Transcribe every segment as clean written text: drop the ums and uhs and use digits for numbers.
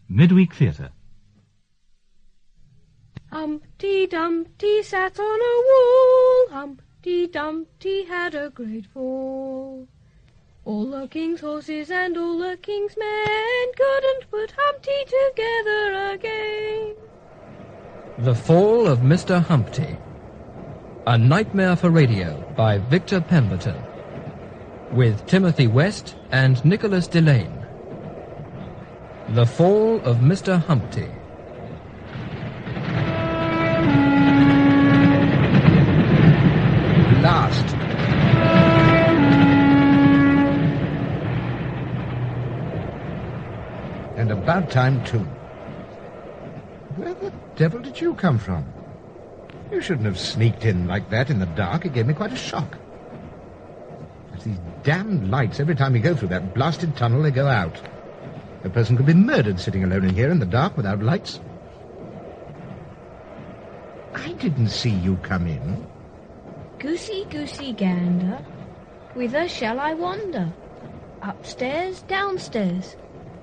Midweek Theatre. Humpty Dumpty sat on a wall. Humpty Dumpty had a great fall. All the king's horses and all the king's men couldn't put Humpty together again. The Fall of Mr Humpty. A Nightmare for Radio by Victor Pemberton. With Timothy West and Nicholas Delane. The Fall of Mr Humpty. Last. And about time, too. Where the devil did you come from? You shouldn't have sneaked in like that in the dark. It gave me quite a shock. It's these damned lights. Every time we go through that blasted tunnel, they go out. A person could be murdered sitting alone in here in the dark without lights. I didn't see you come in. Goosey, goosey, gander, whither shall I wander? Upstairs, downstairs,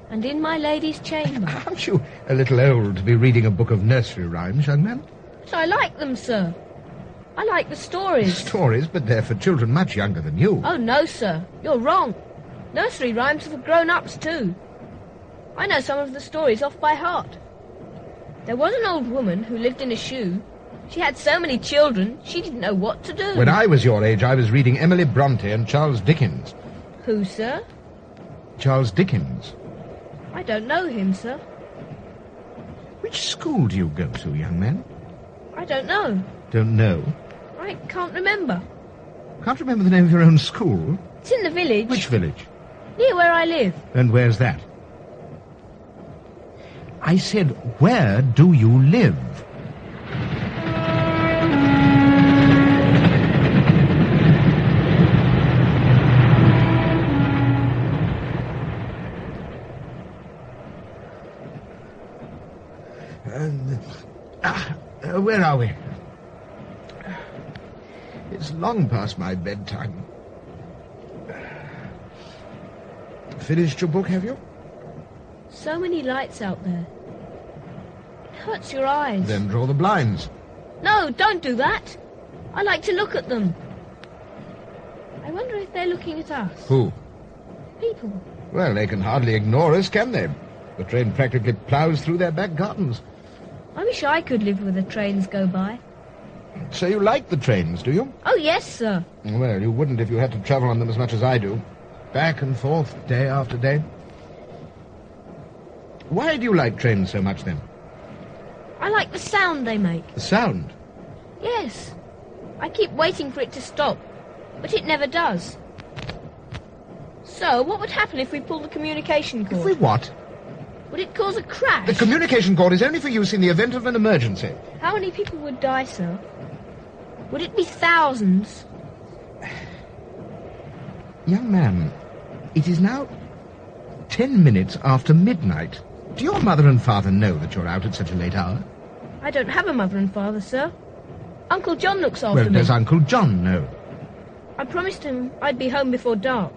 and in my lady's chamber. Aren't you a little old to be reading a book of nursery rhymes, young man? But I like them, sir. I like the stories. Stories, but they're for children much younger than you. Oh, no, sir. You're wrong. Nursery rhymes are for grown-ups, too. I know some of the stories off by heart. There was an old woman who lived in a shoe. She had so many children, she didn't know what to do. When I was your age, I was reading Emily Bronte and Charles Dickens. Who, sir? Charles Dickens. I don't know him, sir. Which school do you go to, young man? I don't know. Don't know? I can't remember. Can't remember the name of your own school? It's in the village. Which village? Near where I live. And where's that? I said, where do you live? Where are we? It's long past my bedtime. Finished your book, have you? So many lights out there. It hurts your eyes. Then draw the blinds. No, don't do that. I like to look at them. I wonder if they're looking at us. Who? People. Well, they can hardly ignore us, can they? The train practically ploughs through their back gardens. I wish I could live where the trains go by. So you like the trains, do you? Oh, yes, sir. Well, you wouldn't if you had to travel on them as much as I do. Back and forth, day after day. Why do you like trains so much, then? I like the sound they make. The sound? Yes. I keep waiting for it to stop, but it never does. So, what would happen if we pulled the communication cord? If we what? Would it cause a crash? The communication cord is only for use in the event of an emergency. How many people would die, sir? Would it be thousands? Young man, it is now 10 minutes after midnight. Do your mother and father know that you're out at such a late hour? I don't have a mother and father, sir. Uncle John looks after me. Well, does Uncle John know? I promised him I'd be home before dark.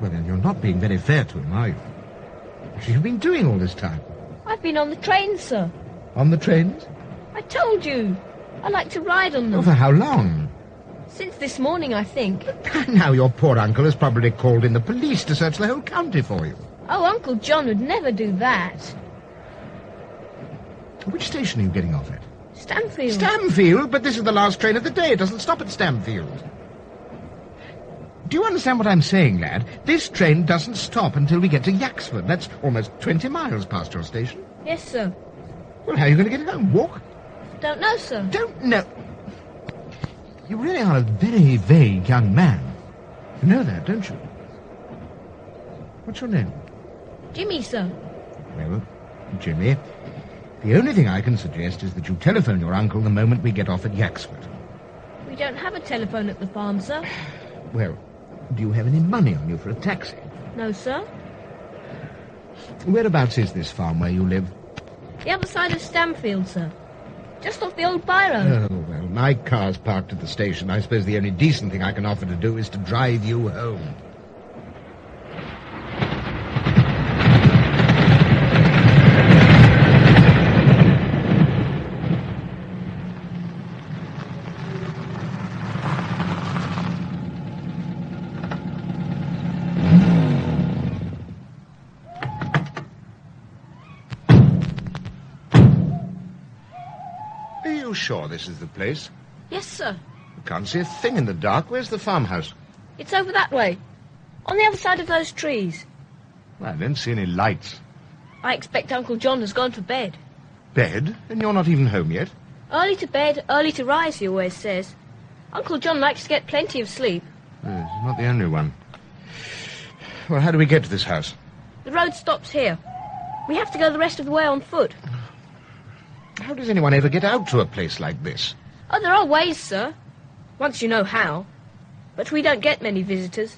Well, then you're not being very fair to him, are you? What have you been doing all this time? I've been on the trains, sir. On the trains? I told you. I like to ride on them. Oh, for how long? Since this morning, I think. Now your poor uncle has probably called in the police to search the whole county for you. Oh, Uncle John would never do that. Which station are you getting off at? Stamfield. Stamfield? But this is the last train of the day. It doesn't stop at Stamfield. Do you understand what I'm saying, lad? This train doesn't stop until we get to Yaxford. That's almost 20 miles past your station. Yes, sir. Well, how are you going to get home? Walk? Don't know, sir. Don't know? You really are a very vague young man. You know that, don't you? What's your name? Jimmy, sir. Well, Jimmy, the only thing I can suggest is that you telephone your uncle the moment we get off at Yaxford. We don't have a telephone at the farm, sir. Well, do you have any money on you for a taxi? No, sir. Whereabouts is this farm where you live? The other side of Stamfield, sir. Just off the old byroad. Oh, well, my car's parked at the station. I suppose the only decent thing I can offer to do is to drive you home. you sure this is the place? Yes, sir. I can't see a thing in the dark. Where's the farmhouse? It's over that way. On the other side of those trees. Well, I don't see any lights. I expect Uncle John has gone to bed. Bed? And you're not even home yet? Early to bed, early to rise, he always says. Uncle John likes to get plenty of sleep. Yes, he's not the only one. Well, how do we get to this house? The road stops here. We have to go the rest of the way on foot. How does anyone ever get out to a place like this? Oh, there are ways, sir. Once you know how. But we don't get many visitors.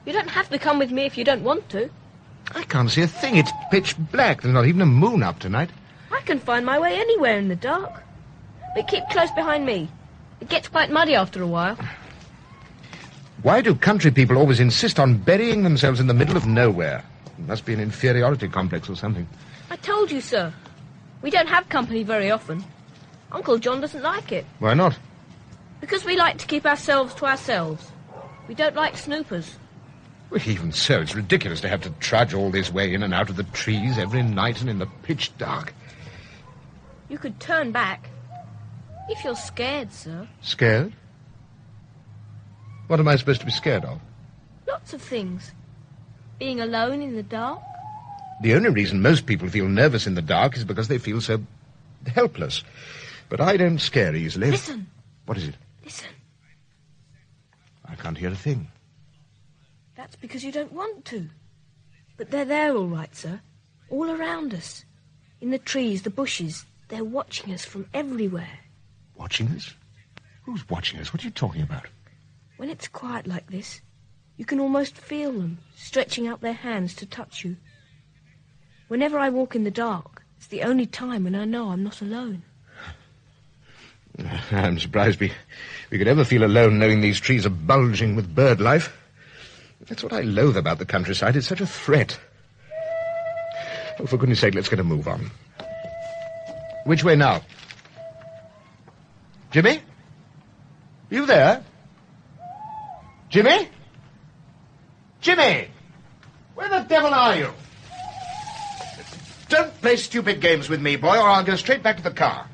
You don't have to come with me if you don't want to. I can't see a thing. It's pitch black. There's not even a moon up tonight. I can find my way anywhere in the dark. But keep close behind me. It gets quite muddy after a while. Why do country people always insist on burying themselves in the middle of nowhere? It must be an inferiority complex or something. I told you, sir. We don't have company very often. Uncle John doesn't like it. Why not? Because we like to keep ourselves to ourselves. We don't like snoopers. Well, even so, it's ridiculous to have to trudge all this way in and out of the trees every night and in the pitch dark. You could turn back. If you're scared, sir. Scared? What am I supposed to be scared of? Lots of things. Being alone in the dark. The only reason most people feel nervous in the dark is because they feel so helpless. But I don't scare easily. Listen. What is it? Listen. I can't hear a thing. That's because you don't want to. But they're there all right, sir. All around us. In the trees, the bushes. They're watching us from everywhere. Watching us? Who's watching us? What are you talking about? When it's quiet like this, you can almost feel them stretching out their hands to touch you. Whenever I walk in the dark, it's the only time when I know I'm not alone. I'm surprised we could ever feel alone knowing these trees are bulging with bird life. That's what I loathe about the countryside. It's such a threat. Oh, for goodness sake, let's get a move on. Which way now? Jimmy? You there? Jimmy? Jimmy! Where the devil are you? Don't play stupid games with me, boy, or I'll go straight back to the car.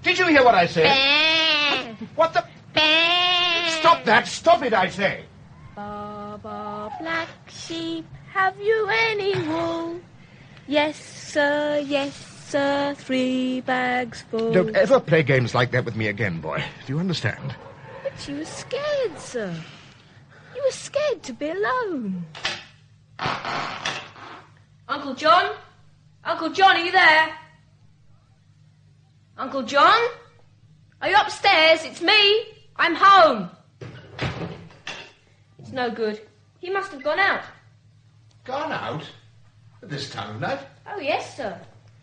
Did you hear what I said? What the... Stop that! Stop it, I say! Baba, black sheep, have you any wool? Yes, sir, 3 bags full. Don't ever play games like that with me again, boy. Do you understand? But you were scared, sir. You were scared to be alone. Uncle John? Uncle John, are you there? Uncle John? Are you upstairs? It's me. I'm home. It's no good. He must have gone out. Gone out? At this time of night? Oh, yes, sir.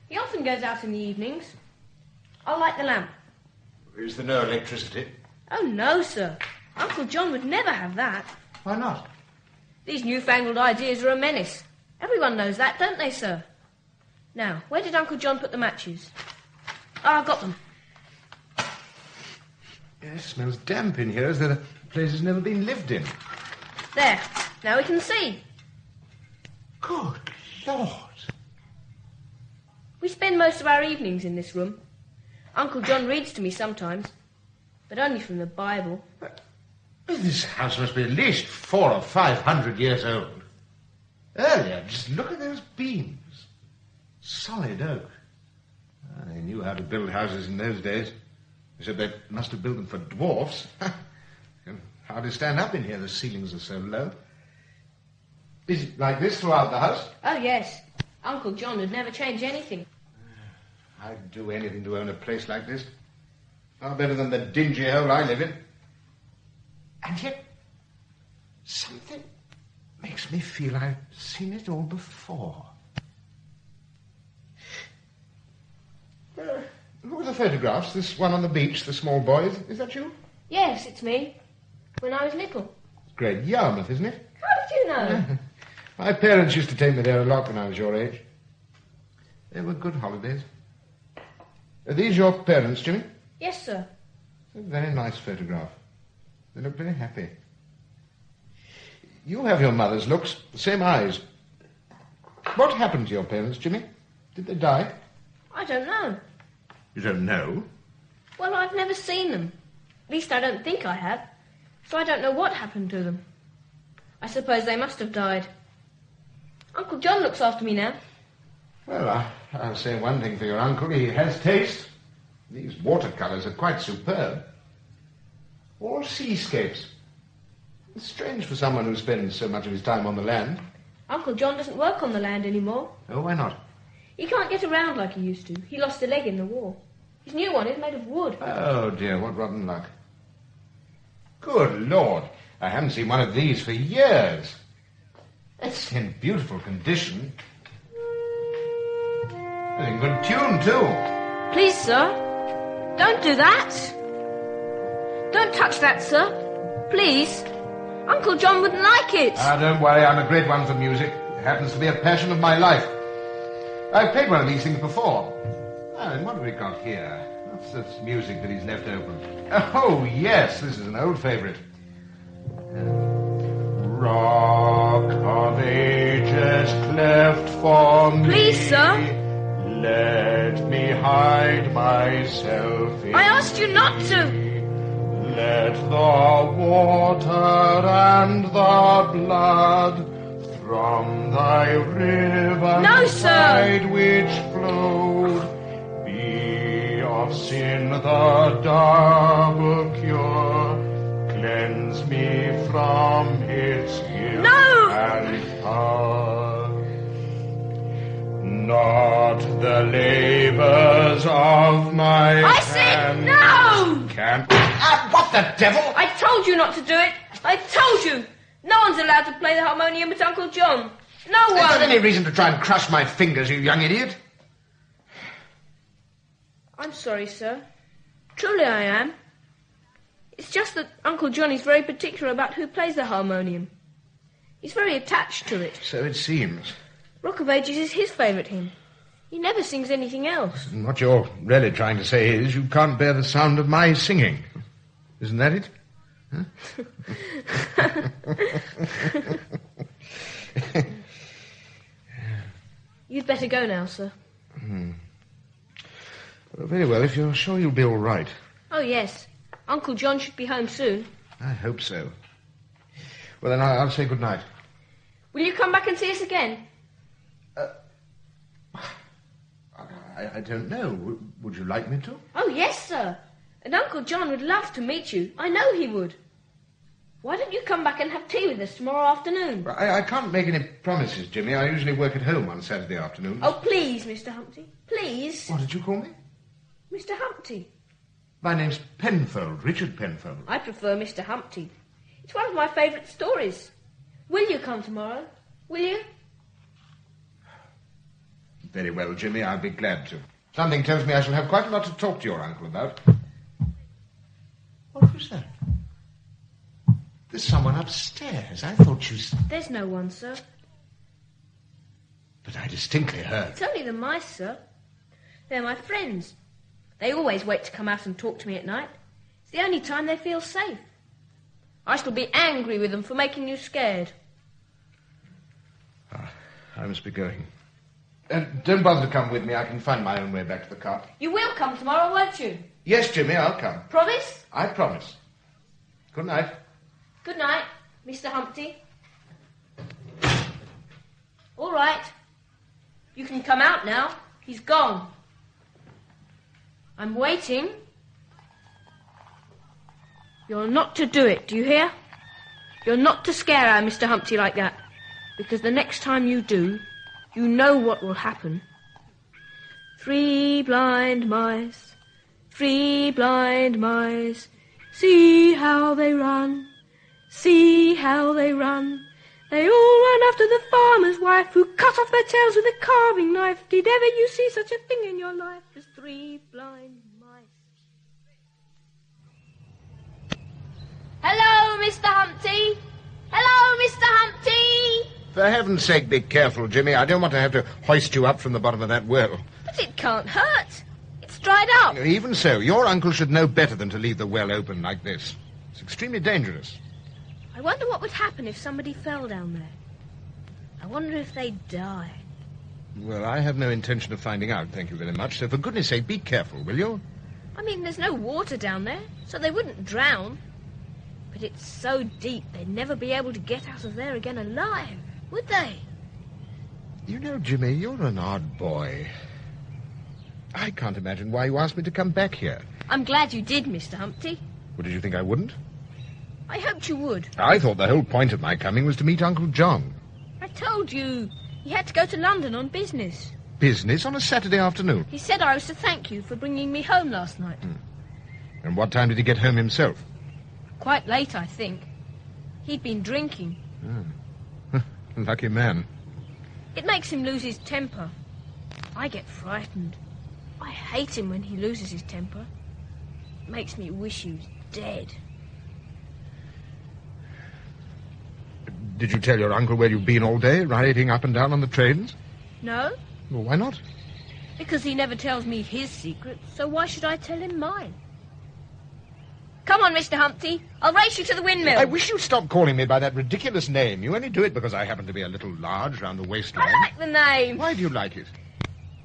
He often goes out in the evenings. I'll light the lamp. Is there no electricity? Oh, no, sir. Uncle John would never have that. Why not? These newfangled ideas are a menace. Everyone knows that, don't they, sir? Now, where did Uncle John put the matches? Ah, I've got them. It smells damp in here, as though the place has never been lived in. There. Now we can see. Good Lord. We spend most of our evenings in this room. Uncle John reads to me sometimes, but only from the Bible. This house must be at least 400 or 500 years old. Earlier, just look at those beams. Solid oak. They knew how to build houses in those days. Except they must have built them for dwarfs. Can hardly stand up in here, the ceilings are so low. Is it like this throughout the house? Oh, yes. Uncle John would never change anything. I'd do anything to own a place like this. Far better than the dingy hole I live in. And yet, something makes me feel I've seen it all before. Who are the photographs? This one on the beach, the small boy. Is that you? Yes, it's me. When I was little. It's Great Yarmouth, isn't it? How did you know? My parents used to take me there a lot when I was your age. They were good holidays. Are these your parents, Jimmy? Yes, sir. A very nice photograph. They look very happy. You have your mother's looks, the same eyes. What happened to your parents, Jimmy? Did they die? I don't know. You don't know? Well, I've never seen them. At least I don't think I have. So I don't know what happened to them. I suppose they must have died. Uncle John looks after me now. Well, I'll say one thing for your uncle. He has taste. These watercolours are quite superb. All seascapes. It's strange for someone who spends so much of his time on the land. Uncle John doesn't work on the land anymore. Oh, why not? He can't get around like he used to. He lost a leg in the war. His new one is made of wood. Oh, dear, what rotten luck. Good Lord, I haven't seen one of these for years. It's in beautiful condition. It's in good tune, too. Please, sir, don't do that. Don't touch that, sir. Please. Uncle John wouldn't like it. Don't worry, I'm a great one for music. It happens to be a passion of my life. I've played one of these things before. And what have we got here? What's this music that he's left open? Oh, yes, this is an old favourite. Rock of ages cleft for me. Please, sir. Let me hide myself in I asked you not to. Let the water and the blood from thy river No, sir. which flowed be of sin the double cure. Cleanse me from its guilt No. and power. Not the labours of my I said no! Can... what the devil? I told you not to do it. I told you. No one's allowed to play the harmonium but Uncle John. No one. Is there any reason to try and crush my fingers, you young idiot? I'm sorry, sir. Truly I am. It's just that Uncle John is very particular about who plays the harmonium. He's very attached to it. So it seems. Rock of Ages is his favourite hymn. He never sings anything else. And what you're really trying to say is you can't bear the sound of my singing. Isn't that it? Huh? You'd better go now, sir. Well, very well, if you're sure you'll be all right. Oh, yes. Uncle John should be home soon. I hope so. Well, then I'll say good night. Will you come back and see us again? I don't know. Would you like me to? Oh, yes, sir. And Uncle John would love to meet you. I know he would. Why don't you come back and have tea with us tomorrow afternoon? I can't make any promises, Jimmy. I usually work at home on Saturday afternoons. Oh, please, Mr. Humpty. Please. What did you call me? Mr. Humpty. My name's Penfold, Richard Penfold. I prefer Mr. Humpty. It's one of my favourite stories. Will you come tomorrow? Will you? Very well, Jimmy. I'll be glad to. Something tells me I shall have quite a lot to talk to your uncle about. What was that? There's someone upstairs. I thought you... There's no one, sir. But I distinctly heard. It's only the mice, sir. They're my friends. They always wait to come out and talk to me at night. It's the only time they feel safe. I shall be angry with them for making you scared. I must be going. Don't bother to come with me. I can find my own way back to the car. You will come tomorrow, won't you? Yes, Jimmy, I'll come. Promise? I promise. Good night. Good night, Mr. Humpty. All right. You can come out now. He's gone. I'm waiting. You're not to do it, do you hear? You're not to scare our Mr. Humpty like that. Because the next time you do, you know what will happen. 3 blind mice, 3 blind mice, see how they run, see how they run. They all run after the farmer's wife, who cut off their tails with a carving knife. Did ever you see such a thing in your life as 3 blind mice? Hello, Mr. Humpty. Hello, Mr. Humpty. For heaven's sake, be careful, Jimmy. I don't want to have to hoist you up from the bottom of that well. But it can't hurt. It's dried up. Even so, your uncle should know better than to leave the well open like this. It's extremely dangerous. I wonder what would happen if somebody fell down there. I wonder if they'd die. Well, I have no intention of finding out, thank you very much, so for goodness sake, be careful, will you? I mean, there's no water down there, so they wouldn't drown. But it's so deep they'd never be able to get out of there again alive, would they? You know, Jimmy, you're an odd boy. I can't imagine why you asked me to come back here. I'm glad you did, Mr. Humpty. What, did you think I wouldn't? I hoped you would. I thought the whole point of my coming was to meet Uncle John. I told you. He had to go to London on business. Business on a Saturday afternoon? He said I was to thank you for bringing me home last night. And what time did he get home himself? Quite late, I think. He'd been drinking. Lucky man. It makes him lose his temper. I get frightened. I hate him when he loses his temper. It makes me wish he was dead. Did you tell your uncle where you've been all day, riding up and down on the trains? No. Well, why not? Because he never tells me his secrets, so why should I tell him mine? Come on, Mr. Humpty. I'll race you to the windmill. I wish you'd stop calling me by that ridiculous name. You only do it because I happen to be a little large round the waistline. I like the name. Why do you like it?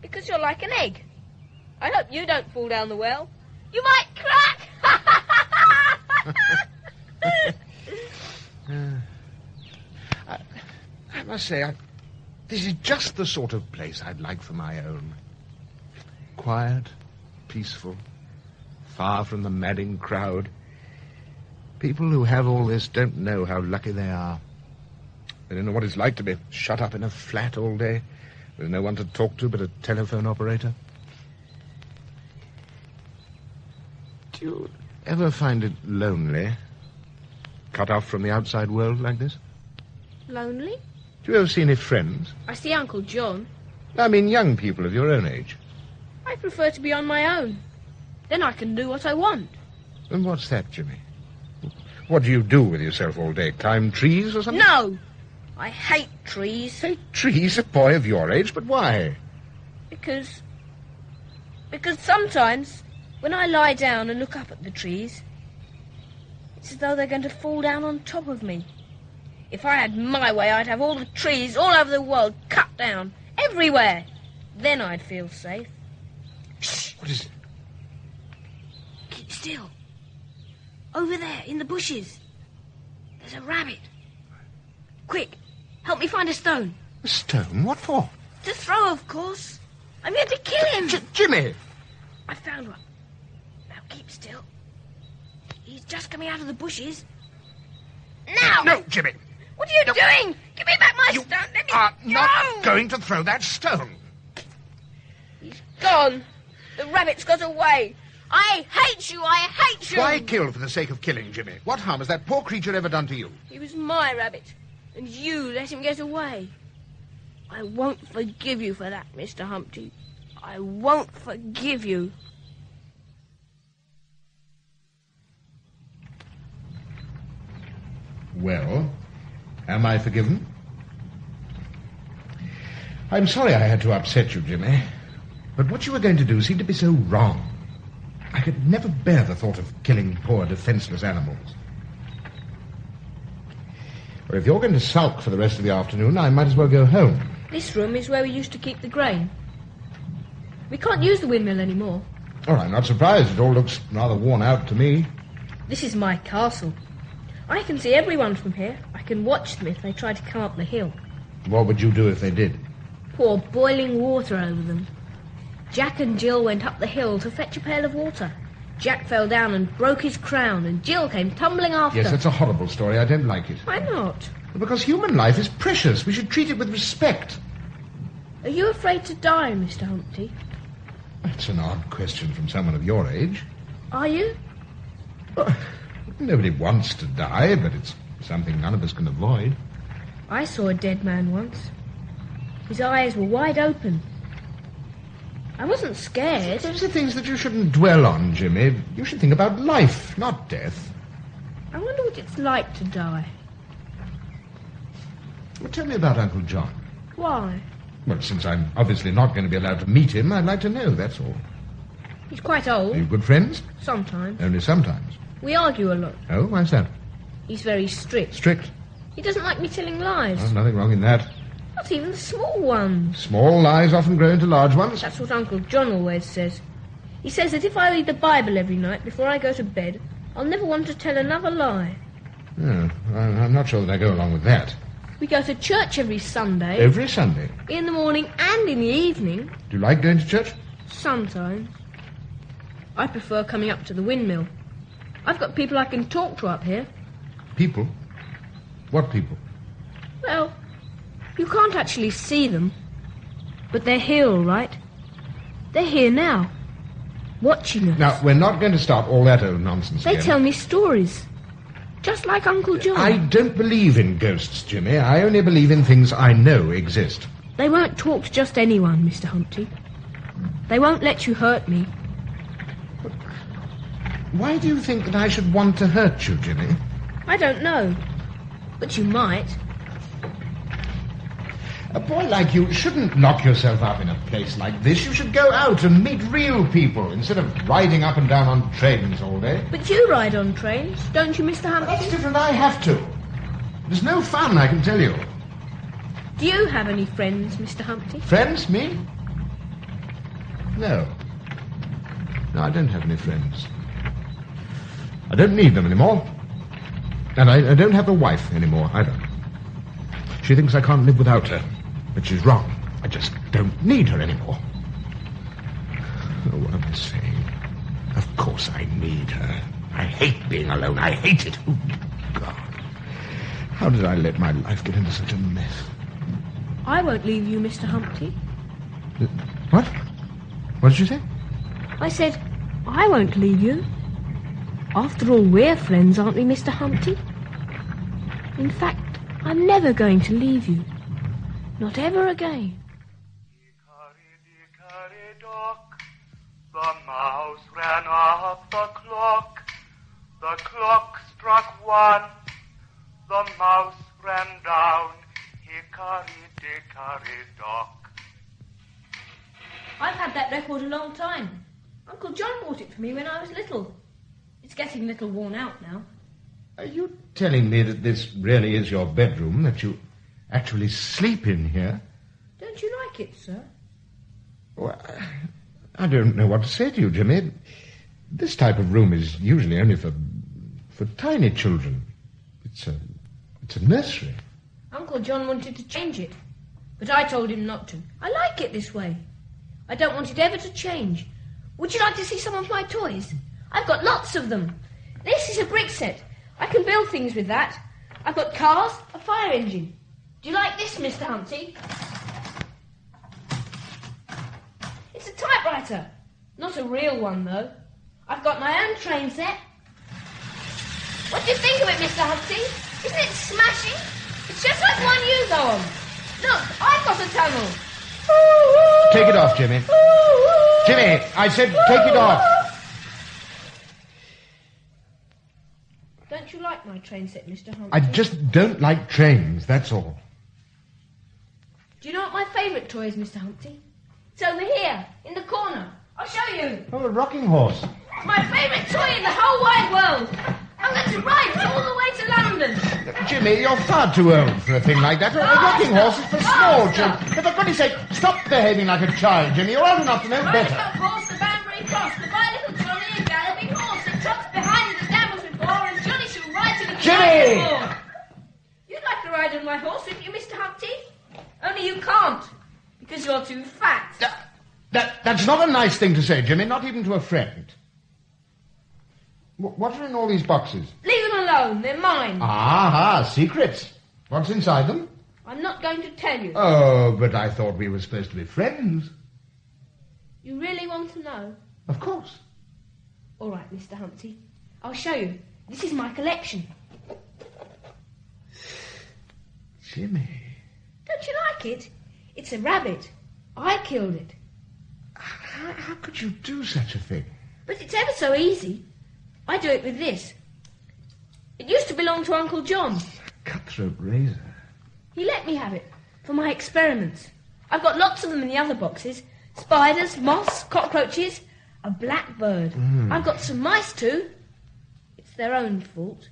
Because you're like an egg. I hope you don't fall down the well. You might crack! I must say, this is just the sort of place I'd like for my own. Quiet, peaceful, far from the madding crowd. People who have all this don't know how lucky they are. They don't know what it's like to be shut up in a flat all day, with no one to talk to but a telephone operator. Do you ever find it lonely, cut off from the outside world like this? Lonely? Do you ever see any friends? I see Uncle John. I mean young people of your own age. I prefer to be on my own. Then I can do what I want. And what's that, Jimmy? What do you do with yourself all day? Climb trees or something? No! I hate trees. Hate trees? A boy of your age? But why? Because sometimes, when I lie down and look up at the trees, it's as though they're going to fall down on top of me. If I had my way, I'd have all the trees all over the world cut down, everywhere. Then I'd feel safe. Shh! What is it? Keep still. Over there, in the bushes. There's a rabbit. Quick, help me find a stone. A stone? What for? To throw, of course. I'm going to kill him. Jimmy! I found one. Now keep still. He's just coming out of the bushes. Now! No, Jimmy! What are you doing? Give me back my stone. Let me are go. not going to throw that stone. He's gone. The rabbit's got away. I hate you. I hate you. Why kill for the sake of killing, Jimmy? What harm has that poor creature ever done to you? He was my rabbit, and you let him get away. I won't forgive you for that, Mr. Humpty. I won't forgive you. Well, am I forgiven? I'm sorry I had to upset you, Jimmy. But what you were going to do seemed to be so wrong. I could never bear the thought of killing poor, defenseless animals. Well, if you're going to sulk for the rest of the afternoon, I might as well go home. This room is where we used to keep the grain. We can't use the windmill anymore. Oh, I'm not surprised. It all looks rather worn out to me. This is my castle. I can see everyone from here. I can watch them if they try to come up the hill. What would you do if they did? Pour boiling water over them. Jack and Jill went up the hill to fetch a pail of water. Jack fell down and broke his crown, and Jill came tumbling after. Yes, that's a horrible story. I don't like it. Why not? Because human life is precious. We should treat it with respect. Are you afraid to die, Mr. Humpty? That's an odd question from someone of your age. Are you? Well, nobody wants to die, but it's something none of us can avoid. I saw a dead man once. His eyes were wide open. I wasn't scared. Those are things that you shouldn't dwell on, Jimmy. You should think about life, not death. I wonder what it's like to die. Well, tell me about Uncle John. Why? Well, since I'm obviously not going to be allowed to meet him, I'd like to know, that's all. He's quite old. Are you good friends? Sometimes. Only sometimes. We argue a lot. Oh, why's that? He's very strict. Strict? He doesn't like me telling lies. Oh, nothing wrong in that. Not even the small ones. Small lies often grow into large ones. That's what Uncle John always says. He says that if I read the Bible every night before I go to bed, I'll never want to tell another lie. Oh, I'm not sure that I go along with that. We go to church every Sunday. Every Sunday? In the morning and in the evening. Do you like going to church? Sometimes. I prefer coming up to the windmill. I've got people I can talk to up here. People? What people? Well, you can't actually see them. But they're here, all right. They're here now. Watching us. Now, we're not going to start all that old nonsense They again. tell me stories. Just like Uncle John. I don't believe in ghosts, Jimmy. I only believe in things I know exist. They won't talk to just anyone, Mr Humpty. They won't let you hurt me. Why do you think that I should want to hurt you, Jimmy? I don't know. But you might. A boy like you shouldn't lock yourself up in a place like this. You should go out and meet real people instead of riding up and down on trains all day. But you ride on trains, don't you, Mr Humpty? That's different. I have to. There's no fun, I can tell you. Do you have any friends, Mr Humpty? Friends? Me? No. No, I don't have any friends. I don't need them anymore. And I don't have a wife anymore, either. She thinks I can't live without her. But she's wrong. I just don't need her anymore. Oh, what am I saying? Of course I need her. I hate being alone. I hate it. Oh, God. How did I let my life get into such a mess? I won't leave you, Mr Humpty. What? What did you say? I said, I won't leave you. After all, we're friends, aren't we, Mr Humpty? In fact, I'm never going to leave you. Not ever again. Hickory-dickory-dock, the mouse ran off the clock. The clock struck 1, the mouse ran down. Hickory-dickory-dock. I've had that record a long time. Uncle John bought it for me when I was little. It's getting a little worn out now. Are you telling me that this really is your bedroom, that you actually sleep in here? Don't you like it, sir? Well, I don't know what to say to you, Jimmy. This type of room is usually only for tiny children. It's a nursery. Uncle John wanted to change it, but I told him not to. I like it this way. I don't want it ever to change. Would you like to see some of my toys? I've got lots of them. This is a brick set. I can build things with that. I've got cars, a fire engine. Do you like this, Mr Humpty? It's a typewriter. Not a real one, though. I've got my own train set. What do you think of it, Mr Humpty? Isn't it smashing? It's just like one you go on. Look, I've got a tunnel. Take it off, Jimmy. Jimmy, I said take it off. Don't you like my train set, Mr Humpty? I just don't like trains, that's all. Do you know what my favourite toy is, Mr Humpty? It's over here, in the corner. I'll show you. Oh, a rocking horse. It's my favourite toy in the whole wide world. I'm going to ride it all the way to London. Jimmy, you're far too old for a thing like that. A rocking horse is for small children. For goodness sake, stop behaving like a child, Jimmy. You're old enough to know better. Ride the horse, the Banbury Cross, the bicycle trolley, a galloping horse that trots behind the stables before, and Johnny shall ride to the Jimmy! before. You'd like to ride on my horse, wouldn't you, Mr Humpty? Only you can't, because you're too fat. That's not a nice thing to say, Jimmy, not even to a friend. What are in all these boxes? Leave them alone, they're mine. Aha, secrets. What's inside them? I'm not going to tell you. Oh, but I thought we were supposed to be friends. You really want to know? Of course. All right, Mr Humpty. I'll show you. This is my collection. Jimmy. Don't you like it? It's a rabbit. I killed it. How could you do such a thing? But it's ever so easy. I do it with this. It used to belong to Uncle John. Cutthroat razor. He let me have it for my experiments. I've got lots of them in the other boxes. Spiders, moths, cockroaches, a blackbird. I've got some mice too. It's their own fault.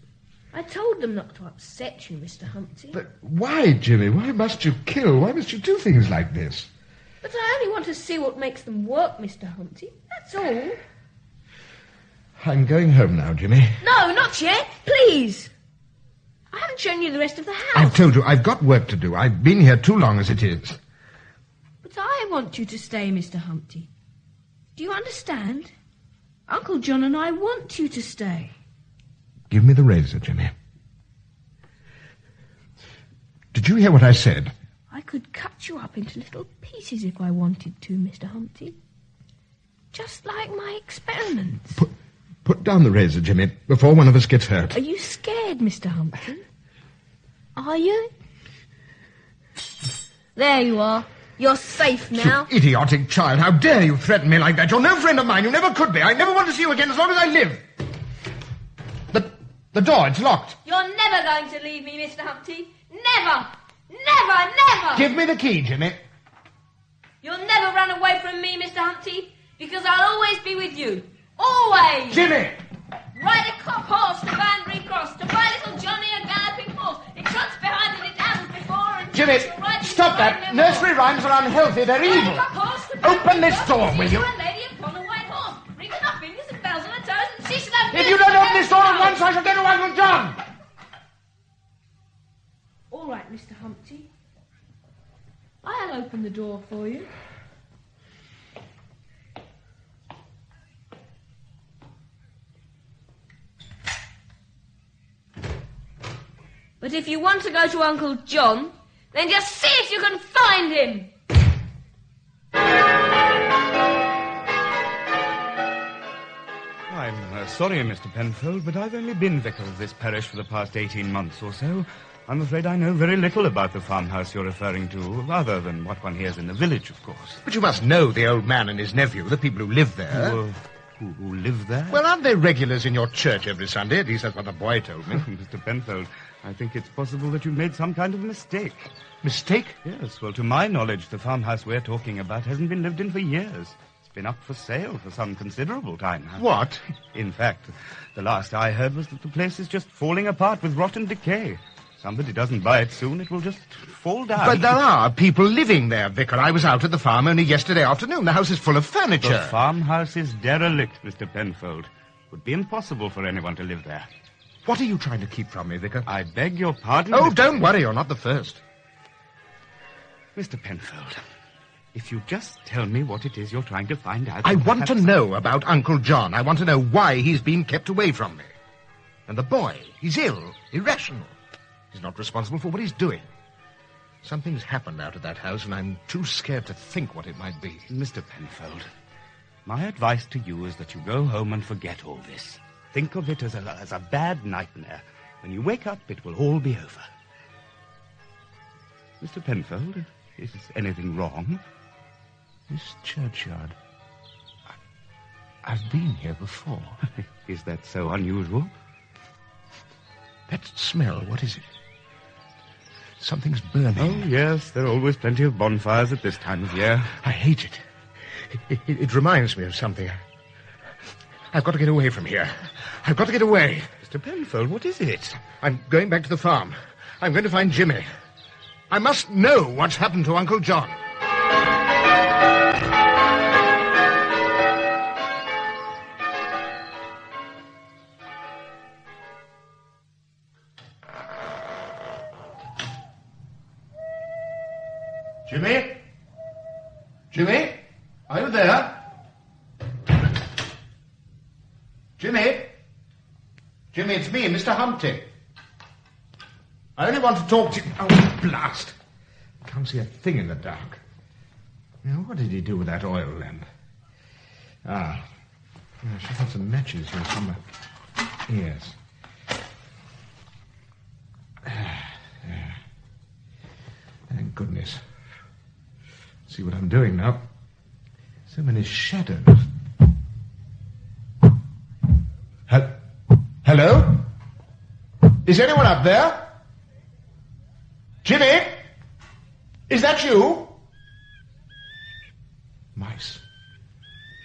I told them not to upset you, Mr Humpty. But why, Jimmy? Why must you kill? Why must you do things like this? But I only want to see what makes them work, Mr Humpty. That's all. I'm going home now, Jimmy. No, not yet. Please. I haven't shown you the rest of the house. I've told you, I've got work to do. I've been here too long as it is. But I want you to stay, Mr Humpty. Do you understand? Uncle John and I want you to stay. Give me the razor, Jimmy. Did you hear what I said? I could cut you up into little pieces if I wanted to, Mr Humpty. Just like my experiments. Put down the razor, Jimmy, before one of us gets hurt. Are you scared, Mr Humpty? Are you? There you are. You're safe now. You idiotic child, how dare you threaten me like that? You're no friend of mine. You never could be. I never want to see you again as long as I live. The door, it's locked. You're never going to leave me, Mr Humpty. Never! Never, never! Give me the key, Jimmy. You'll never run away from me, Mr Humpty, because I'll always be with you. Always! Jimmy! Ride a cop horse to Banbury Cross, to buy little Johnny a galloping horse. It trots behind and it hasn't before. And Jimmy, stop that. Nursery rhymes are unhealthy. They're evil. Open this door, will you? A lady upon a white horse, ringing up fingers and bells on her toes, and she should have... If you don't open this door at once, I shall go to Uncle John. All right, Mr Humpty. I'll open the door for you. But if you want to go to Uncle John, then just see if you can find him. I'm sorry, Mr. Penfold, but I've only been vicar of this parish for the past 18 months or so. I'm afraid I know very little about the farmhouse you're referring to, other than what one hears in the village, of course. But you must know the old man and his nephew, the people who live there. Who live there? Well, aren't they regulars in your church every Sunday? At least that's what the boy told me. Mr. Penfold, I think it's possible that you've made some kind of mistake. Mistake? Yes, well, to my knowledge, the farmhouse we're talking about hasn't been lived in for years. It's been up for sale for some considerable time now. What? In fact, the last I heard was that the place is just falling apart with rotten decay. Somebody doesn't buy it soon, it will just fall down. But there are people living there, Vicar. I was out at the farm only yesterday afternoon. The house is full of furniture. The farmhouse is derelict, Mr. Penfold. It would be impossible for anyone to live there. What are you trying to keep from me, Vicar? I beg your pardon? Oh, don't worry, you're not the first. Mr. Penfold, if you just tell me what it is you're trying to find out... I want to know about Uncle John. I want to know why he's been kept away from me. And the boy, he's ill, irrational. He's not responsible for what he's doing. Something's happened out of that house, and I'm too scared to think what it might be. Mr. Penfold, my advice to you is that you go home and forget all this. Think of it as a bad nightmare. When you wake up, it will all be over. Mr. Penfold, is anything wrong? This churchyard. I've been here before. Is that so unusual? That smell, what is it? Something's burning. Oh, yes, there are always plenty of bonfires at this time of year. I hate it. It reminds me of something. I've got to get away from here. I've got to get away. Mr. Penfold, what is it? I'm going back to the farm. I'm going to find Jimmy. I must know what's happened to Uncle John. Jimmy? Jimmy? Are you there? Jimmy? Jimmy, it's me, Mr. Humpty. I only want to talk to you... Oh, blast. I can't see a thing in the dark. Now, what did he do with that oil lamp? I should have some matches here somewhere. Yes. Thank goodness. See what I'm doing now. So many shadows. Hello? Is anyone up there? Jimmy? Is that you? Mice.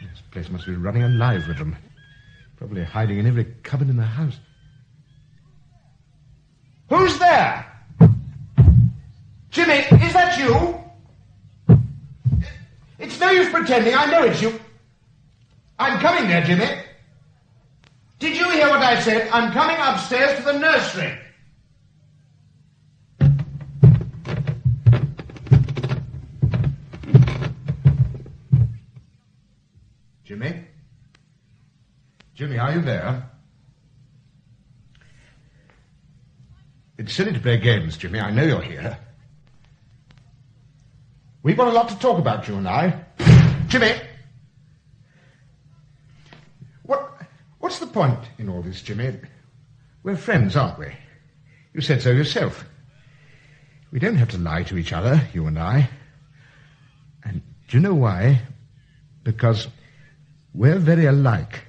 This place must be running alive with them. Probably hiding in every cupboard in the house. Who's there? Jimmy, is that you? It's no use pretending. I know it's you. I'm coming there, Jimmy. Did you hear what I said? I'm coming upstairs to the nursery. Jimmy? Jimmy, are you there? It's silly to play games, Jimmy. I know you're here. We've got a lot to talk about, you and I. Jimmy! What's the point in all this, Jimmy? We're friends, aren't we? You said so yourself. We don't have to lie to each other, you and I. And do you know why? Because we're very alike.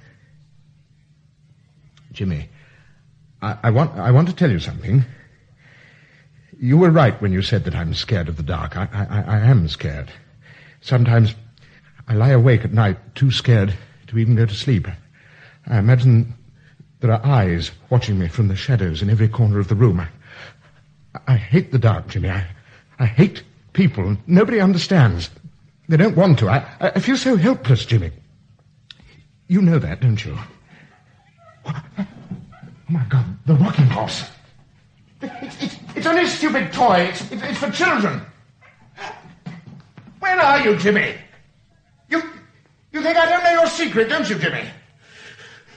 Jimmy, I want to tell you something. You were right when you said that I'm scared of the dark. I am scared. Sometimes I lie awake at night too scared to even go to sleep. I imagine there are eyes watching me from the shadows in every corner of the room. I hate the dark, Jimmy. I hate people. Nobody understands. They don't want to. I feel so helpless, Jimmy. You know that, don't you? Oh, my God, the rocking horse. It's only a stupid toy. It's for children. Where are you, Jimmy? You think I don't know your secret, don't you, Jimmy?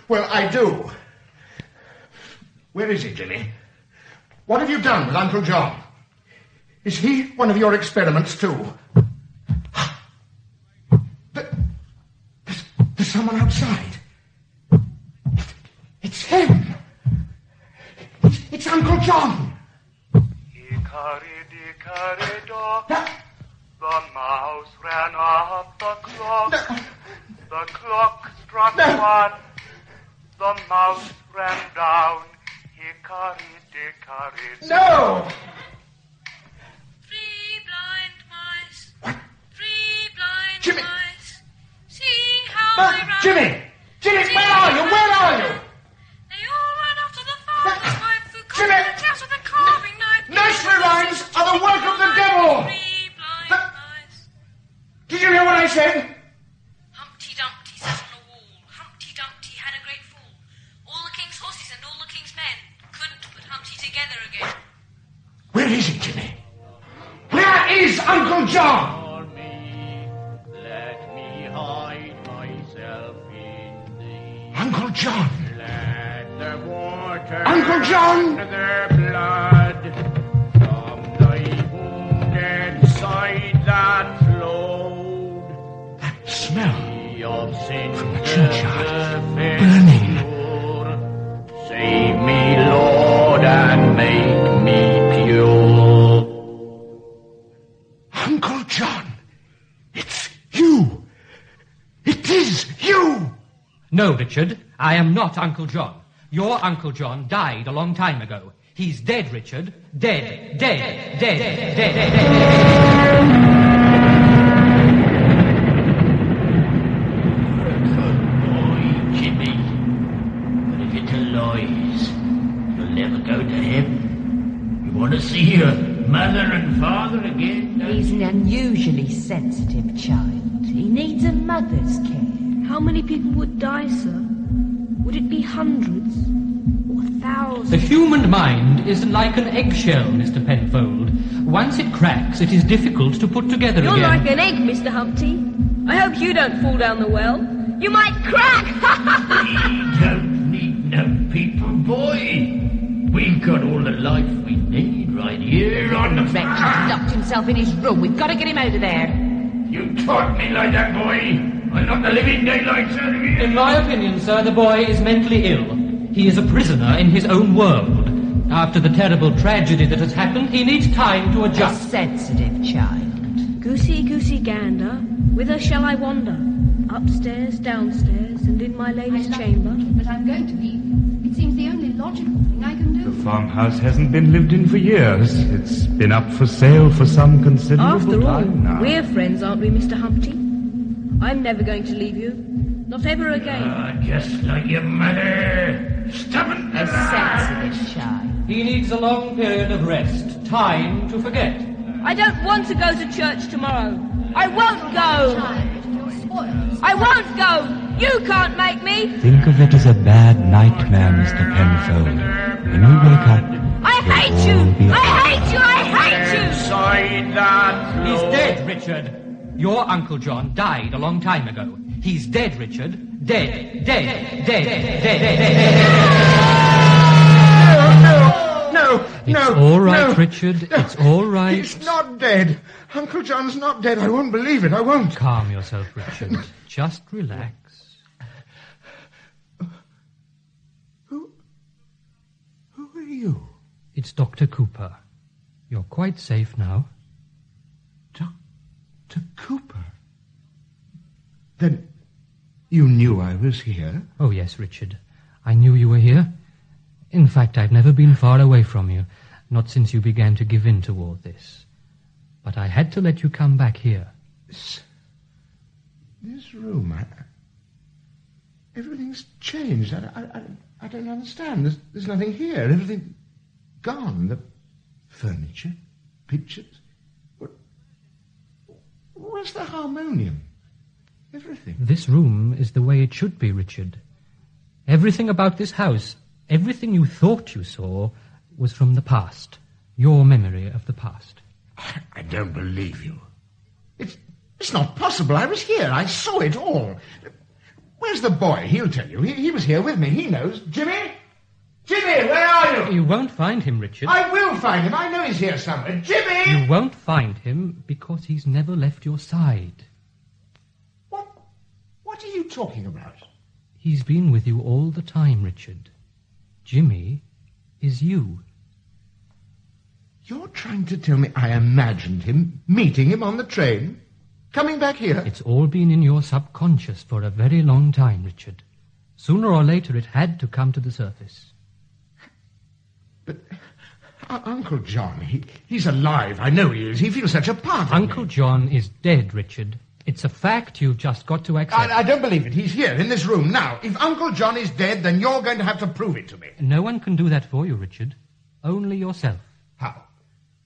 Well, I do. Where is he, Jimmy? What have you done with Uncle John? Is he one of your experiments, too? There's someone outside. It's him. It's Uncle John. Hickory-dickory-dock, the mouse ran up the clock. The clock struck one. The mouse ran down. Hickory-dickory-dock. No! Three blind mice. What? Three blind Jimmy. mice. See how they run. Jimmy! Jimmy, where are you? Where are you? They all ran after the farmer's wife who cut Jimmy. the house with a carving knife. Nursery rhymes are the work of the devil. Three blind mice. Did you hear what I said? Humpty Dumpty sat on a wall. Humpty Dumpty had a great fall. All the king's horses and all the king's men couldn't put Humpty together again. Where is he, Jimmy? Where is Uncle John? Let me hide myself in thee. Uncle John. Let the water Uncle John. their blood from thy wounded side that flowed. That smell Of sin from the churchyard. the Burning. pure. Save me, Lord, and make me pure. Uncle John. It's you. It is you. No, Richard, I am not Uncle John. Your Uncle John died a long time ago. He's dead, Richard. Dead, dead, dead, dead, dead. Good boy, Jimmy. But if it's a lies, you'll never go to heaven. You want to see your mother and father again? don't He's you? an unusually sensitive child. He needs a mother's care. How many people would die, sir? Would it be hundreds or thousands? The human mind is like an eggshell, Mr. Penfold. Once it cracks, it is difficult to put together You're again. like an egg, Mr. Humpty. I hope you don't fall down the well. You might crack! We don't need no people, boy. We've got all the life we need right here on the Wretch has farm. locked himself in his room. We've got to get him out of there. You taught me like that, boy. I'll knock the living daylights out of you. In my opinion, sir, the boy is mentally ill. He is a prisoner in his own world. After the terrible tragedy that has happened, he needs time to A adjust. sensitive child. Goosey, goosey gander, whither shall I wander? Upstairs, downstairs, and in my lady's chamber. But I'm going to leave. It seems the only logical thing I can do. The farmhouse hasn't been lived in for years. It's been up for sale for some considerable After all, time now. we're friends, aren't we, Mr. Humpty? I'm never going to leave you. Not ever again. Just like your mother. Stubborn. A sensitive child. He needs a long period of rest, time to forget. I don't want to go to church tomorrow. I won't go. Child, you're spoiled. I won't go. You can't make me. Think of it as a bad nightmare, Mr. Penfold. When you wake up, I hate you. I hate you. I hate you. Inside that He's floor. dead, Richard. Your Uncle John died a long time ago. He's dead, Richard. Dead, dead, dead, dead. No, It's all right, Richard. It's all right. He's not dead. Uncle John's not dead. I won't believe it. I won't. Calm yourself, Richard. Just relax. Who are you? It's Dr. Cooper. You're quite safe now. Dr. Cooper? Then you knew I was here? Oh, yes, Richard. I knew you were here. In fact, I've never been far away from you, not since you began to give in to all this. But I had to let you come back here. This room, everything's changed. I don't understand. There's nothing here. Everything gone. The furniture, pictures. Where's the harmonium? Everything. This room is the way it should be, Richard. Everything about this house, everything you thought you saw, was from the past. Your memory of the past. I don't believe you. It's not possible. I was here. I saw it all. Where's the boy? He'll tell you. He was here with me. He knows. Jimmy? Jimmy, where are you? You won't find him, Richard. I will find him. I know he's here somewhere. Jimmy! You won't find him because he's never left your side. What are you talking about? He's been with you all the time, Richard. Jimmy is you. You're trying to tell me I imagined him, meeting him on the train, coming back here? It's all been in your subconscious for a very long time, Richard. Sooner or later it had to come to the surface. But Uncle John, he's alive. I know he is. He feels such a part of Uncle me. John is dead, Richard. It's a fact you've just got to accept. I don't believe it. He's here, in this room, now. If Uncle John is dead, then you're going to have to prove it to me. No one can do that for you, Richard. Only yourself. How?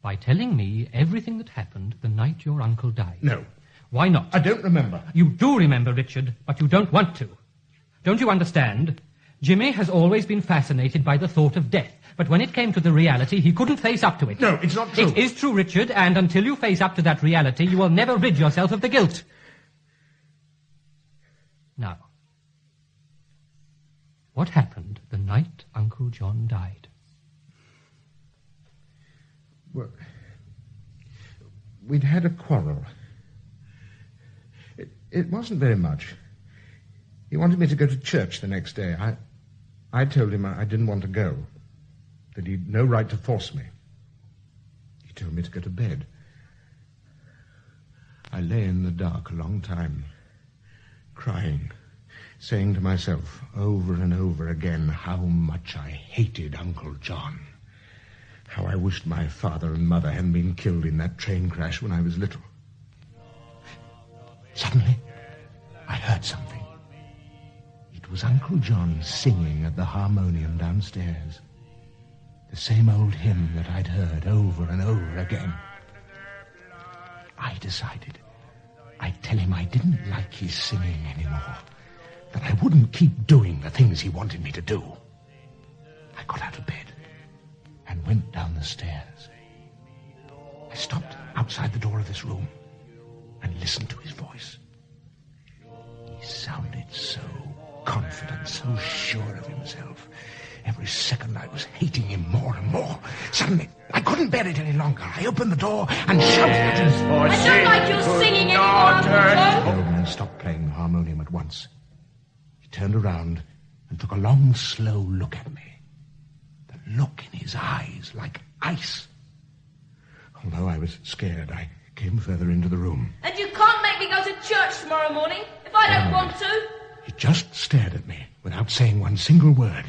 By telling me everything that happened the night your uncle died. No. Why not? I don't remember. You do remember, Richard, but you don't want to. Don't you understand? Jimmy has always been fascinated by the thought of death, but when it came to the reality, he couldn't face up to it. No, it's not true. It is true, Richard, and until you face up to that reality, you will never rid yourself of the guilt. Now, what happened the night Uncle John died? Well, we'd had a quarrel. It wasn't very much. He wanted me to go to church the next day. I told him I didn't want to go, that he'd no right to force me. He told me to go to bed. I lay in the dark a long time, crying, saying to myself over and over again how much I hated Uncle John, how I wished my father and mother hadn't been killed in that train crash when I was little. Suddenly, I heard something. It was Uncle John singing at the harmonium downstairs. The same old hymn that I'd heard over and over again. I decided I'd tell him I didn't like his singing anymore, that I wouldn't keep doing the things he wanted me to do. I got out of bed and went down the stairs. I stopped outside the door of this room and listened to his voice. He sounded so confident, so sure of himself. Every second I was hating him more and more. Suddenly, I couldn't bear it any longer. I opened the door and shouted at him. I don't like your singing anymore, Uncle John. The old man stopped playing the harmonium at once. He turned around and took a long, slow look at me. The look in his eyes like ice. Although I was scared, I came further into the room. And you can't make me go to church tomorrow morning if I don't want to. He just stared at me without saying one single word.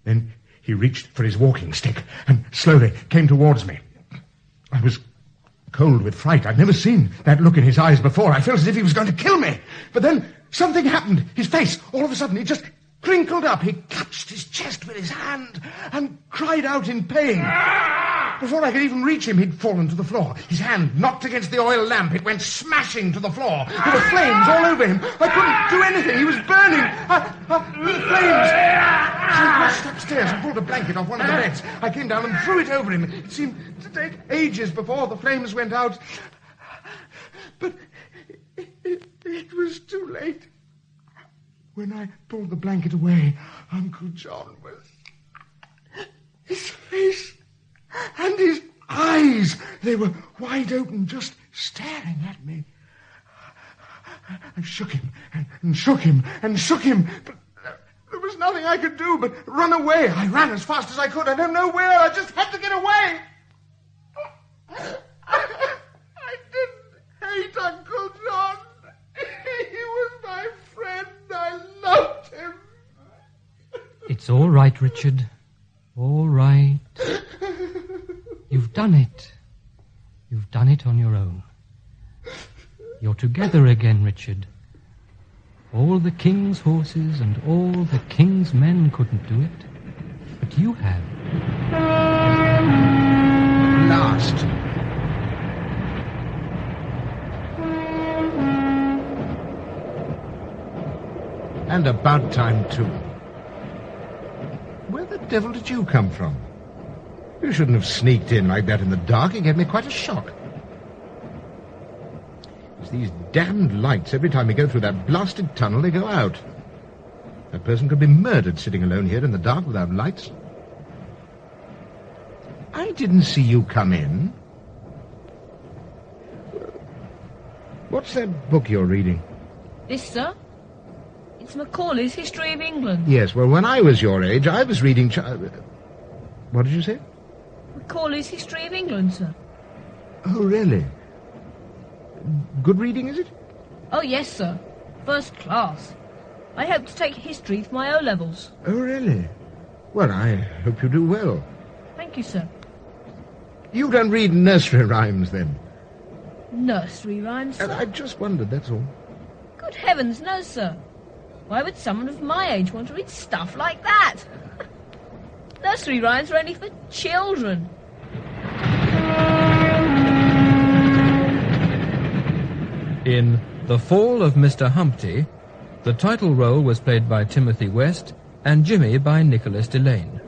Then he reached for his walking stick and slowly came towards me. I was cold with fright. I'd never seen that look in his eyes before. I felt as if he was going to kill me. But then something happened. His face, all of a sudden, it just crinkled up. He clutched his chest with his hand and cried out in pain. Before I could even reach him, he'd fallen to the floor. His hand knocked against the oil lamp. It went smashing to the floor. There were flames all over him. I couldn't do anything. He was burning. The flames. I rushed upstairs and pulled a blanket off one of the beds. I came down and threw it over him. It seemed to take ages before the flames went out. But it was too late. When I pulled the blanket away, Uncle John was... His face and his eyes, they were wide open, just staring at me. I shook him and shook him and shook him, but there was nothing I could do but run away. I ran as fast as I could. I don't know where. I just had to get away. I didn't hate Uncle John. He was my friend. I loved him. It's all right, Richard. All right. You've done it. You've done it on your own. You're together again, Richard. All the king's horses and all the king's men couldn't do it, but you have. Last. And about time, too. Where the devil did you come from? You shouldn't have sneaked in like that in the dark. It gave me quite a shock. It's these damned lights. Every time we go through that blasted tunnel, they go out. That person could be murdered sitting alone here in the dark without lights. I didn't see you come in. What's that book you're reading? This, sir? It's Macaulay's History of England. Yes, well, when I was your age, I was reading... What did you say? Macaulay's History of England, sir. Oh, really? Good reading, is it? Oh, yes, sir. First class. I hope to take history for my O-levels. Oh, really? Well, I hope you do well. Thank you, sir. You don't read nursery rhymes, then? Nursery rhymes, sir? I just wondered, that's all. Good heavens, no, sir. Why would someone of my age want to read stuff like that? Nursery rhymes are only for children. In The Fall of Mr Humpty, the title role was played by Timothy West and Jimmy by Nicholas Delane.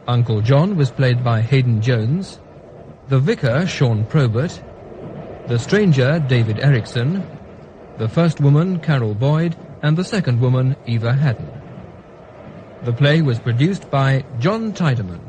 Uncle John was played by Hayden Jones, the Vicar, Sean Probert, the Stranger, David Erickson, the first woman, Carol Boyd, and the second woman, Eva Haddon. The play was produced by John Tiedemann.